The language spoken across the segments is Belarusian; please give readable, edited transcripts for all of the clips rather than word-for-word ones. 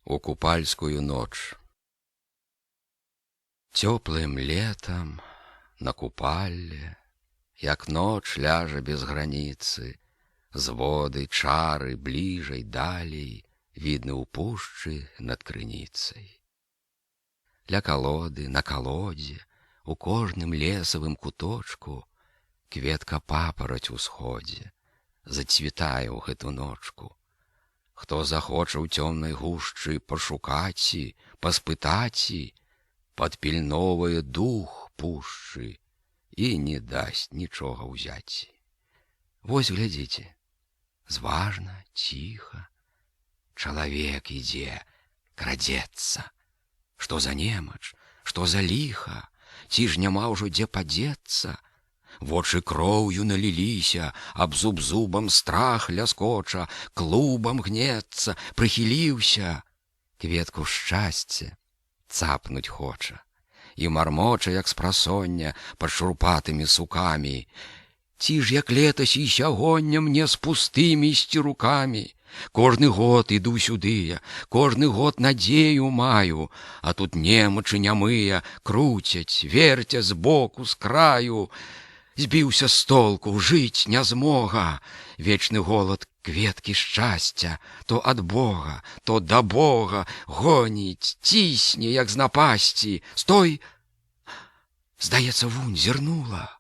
у купальскую ночь. Теплым летом на купалле, як ноч ляжа без границы, з воды чары бліжай далей видны ў пушчы над крыніцай. Ля калоды, на калодзе, у кожным лесавым куточку кветка папараць усходзе, зацвітае ў гэту ночку. Хто захоча ў цёмнай гушчы пашукаці, паспытаці, падпільновае дух пушчы і не дасць нічога ўзяць. Вось глядзіце, зважна, ціха, чалавек ідзе, крадзецца. Што за немач, што за ліха, ці ж няма ўжо дзе падзецца? Вочы кроўю наліліся, аб зуб зубам страх ляскоча, клубам гнецца, прыхіліўся. Кветку шчасця цапнуць хоча і мармоча, як спрасоння, пад шурпатымі сукамі. Ці ж як летась і сягоння мне з пустымі ісці рукамі? Кожны год іду сюды я, кожны год надзею маю, а тут немачы нямыя круцяць, верцяць збоку, з краю. Збіўся з толку, жыць не змога. Вечны голад кветкі шчасця, то ад Бога, то да Бога, гоніць, цісне, як з напасці. Стой! Здаецца, вунь зірнула,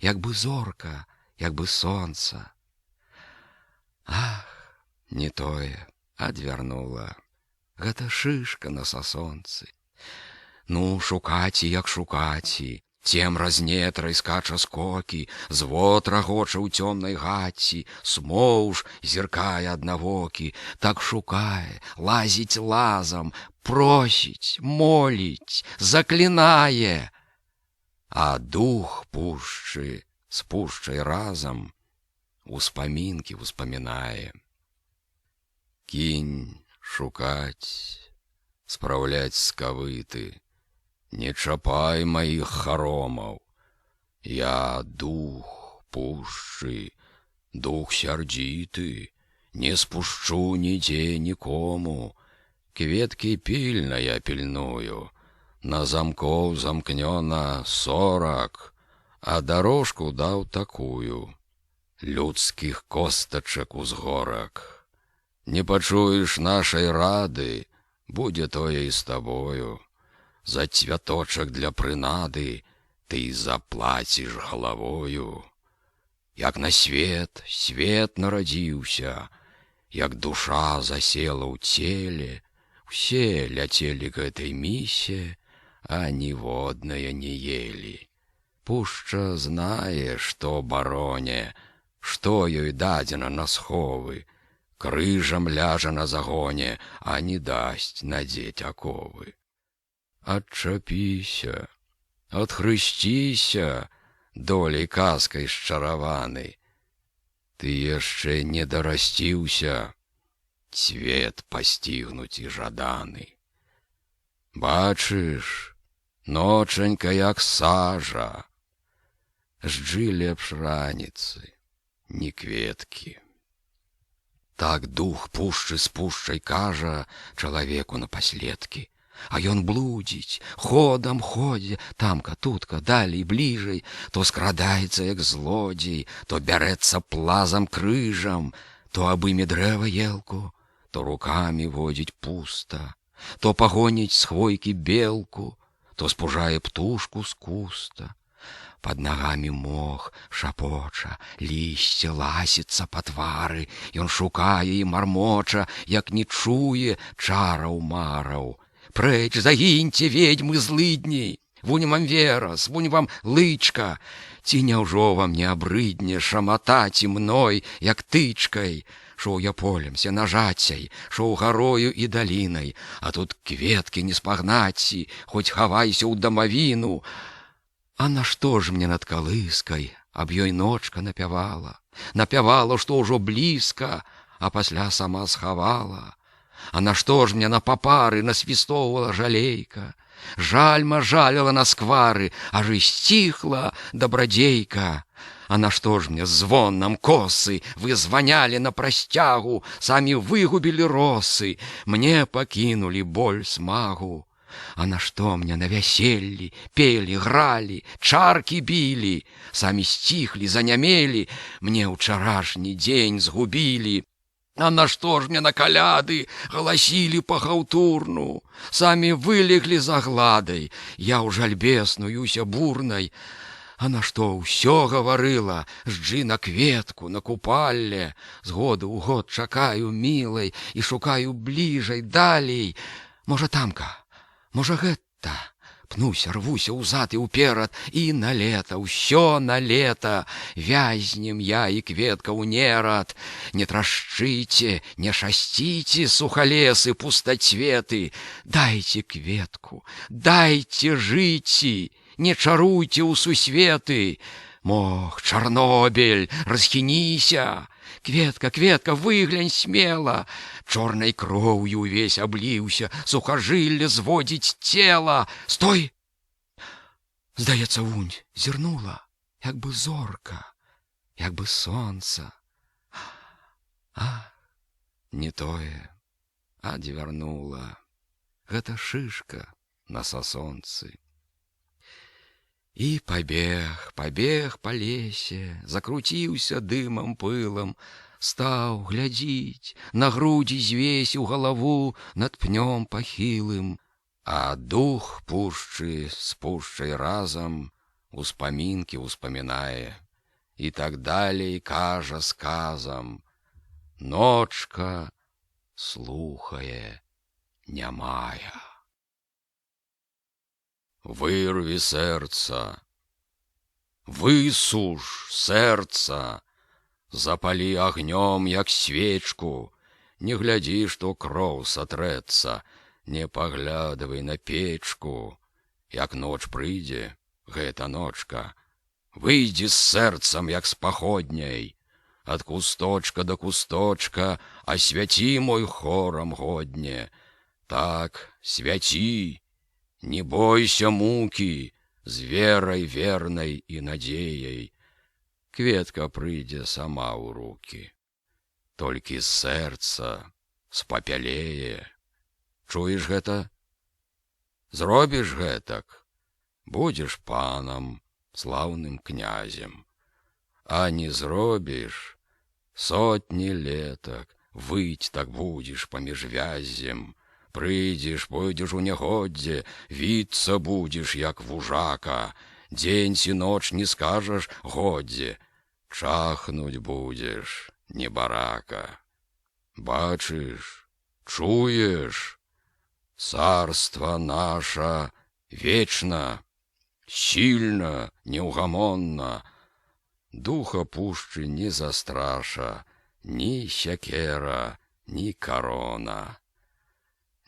як бы зорка, як бы сонца. Ах, не тое, адвярнула. Гэта шышка на сасонцы. Ну, шукаці, як шукаці. Цемра з нетрай скача скокі, звод рагоча ў цёмнай гаці, смоўж зіркае аднавокі, так шукае, лазіць лазам, просіць, моліць, заклінае. А дух пушчы з пушчай разам успамінкі успамінае. Кінь шукаць, спраўляць скавыты, не чапай маіх харомаў. Я дух пушчы, дух сярдзіты, не спушчу нідзе нікому. Кветкі пільна я пільную, на замкоў замкнёна 40, а дарожку даў такую, людскіх костачак узгорак. Не пачуеш нашай рады, будзе тое і з табою. За цвяточак для прынады ты заплаціш галавою. Як на свет, свет нарадзіўся, як душа засела ў целе, усе ляцелі к этой місе, а ніводнае не елі. Пушча знае, што бароне, што ёй дадзена на сховы, крыжам ляжа на загоне, а не дасць надзець аковы. Адчапіся, адхрысціся, долей казкай счараваны. Ты яшчэ не дарасціўся, цвет пасцігнуць і жаданы. Бачыш, ночанька як сажа, жджы лепш раніцы, не кветкі. Так дух пушчы з пушчай кажа чалавеку напаследкі. А ён блудзіць, ходам ходзе, тамка, тутка, далей, бліжай, то скрадаецца, як злодзей, то бярэцца плазам крыжам, то абыме дрэва елку, то рукамі водзіць пуста, то пагоніць з хвойкі белку, то спужае птушку з куста. Пад нагамі мох шапоча, лісце ласіцца па твары, ён шукае і мармоча, як не чуе чараў-мараў. Прэч, загіньце, ведьмы злыдні, вунь вам верас, вунь вам лычка, ці няўжо вам не абрыдне шаматаць і мной, як тычкай. Шоў я полем, сенажацяй, шоў гарою і далінай, а тут кветкі не спагнаці, хоць хавайся ў дамавіну. А нашто ж мне над калыскай аб ёй ночка напявала, напявала, што ўжо блізка, а пасля сама схавала. А нашто ж мне на папары насвістоўвала жалейка, жальма жаліла на сквары, аж і сціхла дабрадзейка. А нашто ж мне звон нам косы? Вы званялі на прасцягу, самі выгубілі росы, мне пакінулі боль смагу. А нашто мне на вяселлі пелі, гралі, чаркі білі, самі сціхлі, занямелі, мне ўчарашні дзень згубілі. А нашто ж мне на каляды галасілі па-хаўтурну, самі вылеглі за гладай, я ў жальбе снуюся бурнай. А нашто ўсё гаварыла, жджы на кветку, на купалле, з году ў год чакаю мілай і шукаю бліжай, далей. Можа, тамка, можа, гэта, пнуся, рвуся ўзад і ўперад, і на лета, ўсё на лета, вязнем я і кветка ў нерад. Не трашчыце, не шасціце, сухалесы, пустацветы, дайце кветку, дайце жыці, не чаруйте ў сусветы. Мох, Чарнобыль, расхініся, кветка, кветка, выглянь смела, чорнай кроўю увесь абліўся, сухажылле зводзіць цела. Стой! Здаецца, вунь зірнула, як бы зорка, як бы сонца. А, не тое, адвярнула, гэта шышка на сасонцы. І пабег па лесе, закруціўся дымам пылам, стаў глядзіць, на грудзі звесіў галаву над пнём пахілым, а дух пушчы з пушчай разам успамінкі ўспамінае, і так далей кажа сказам. Ночка слухае нямая. Вырви сэрца, высуш сэрца, запалі агнём, як свечку, не глядзі, што кроў сатрэцца, не паглядавай на печку. Як ноч прыйдзе, гэта ночка, выйдзі з сэрцам, як з паходняй, ад кусточка да кусточка, асвяці мой хорам годне. Так, свяці, не бойся мукі, з верай вернай і надзеяй. Кветка прыйдзе сама ў рукі, толькі з сэрца спапялее. Чуеш гэта? Зробіш гэтак, будзеш панам, слаўным князем. А не зробіш, сотні летак выць так будзеш паміж вяззем. Прыйдзеш, пойдзеш у нягоддзе, віцца будзеш, як вужака, дзень ці ноч не скажаш годзе, чахнуць будзеш, небарака. Бачыш, чуеш, царства наша вечна, сильна, неўгамонна, духа пушчы не застраша, ні сякера, ні карона.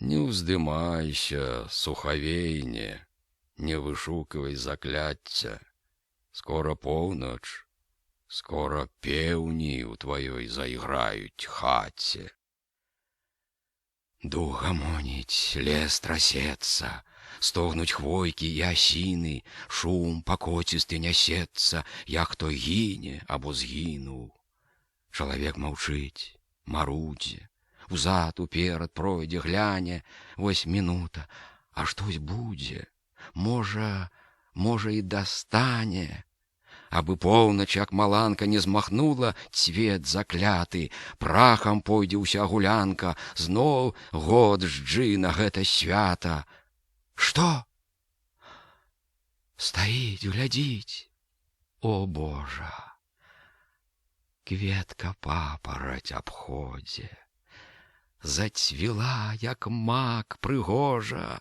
Не ўздымайся, сухавейне, не вышукивай закляцця. Скоро поўнач, скоро пеўні у тваёй зайграюць хаце. Дух гамоніць, лес трасецца, стогнуць хвойкі і асіны, шум пакоцісты нясецца, як хто гіне або згінуў. Чалавек маўчыць, марудзе, узад уперад пройдзе, гляне, вось мінута, а штось будзе, можа і дастане. Абы поўнач, як маланка, не змахнула цвет закляты, прахам пойдзе ўся гулянка, зноў год жджы на гэта свята. Што? Стаіць, глядзіць, о Божа! Кветка папараць абходзе, зацвіла, як мак прыгожа,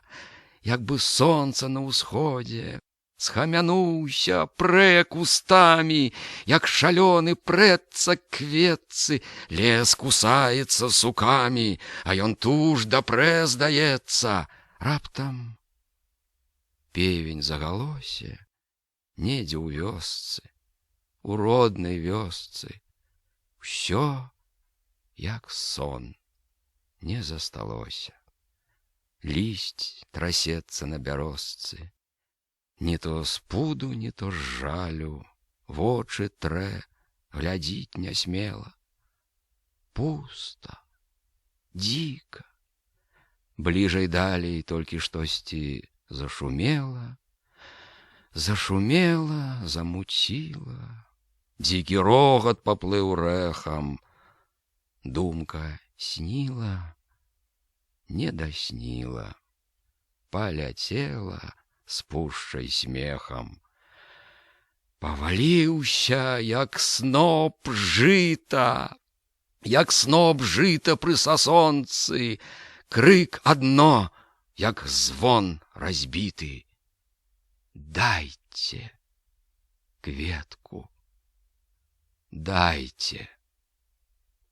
як бы сонца на ўсходзе, схамянуўся, прэ кустамі, як шалёны прэцца кветцы, лес кусаецца сукамі, а ён туж дапрэ, здаецца. Раптам певень загалосе, недзе ў вёсцы, у роднай вёсцы, усё як сон. Не засталося. Лісць трасецца на бярозцы, не то з пуду, не то з жалю, вочы трэ, глядзіць не смела. Пуста, дзіка. Бліжай далей толькі штосьці зашумела, зашумела, замуціла. Дзікі рогат паплыў рэхам. Думка сніла, не дасніла, паляцела з пушчай смехам. Паваліўся, як сноп жыта, як сноп жыта пры сасонцы, крык адно, як звон разбіты. Дайце кветку, дайце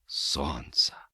сонца.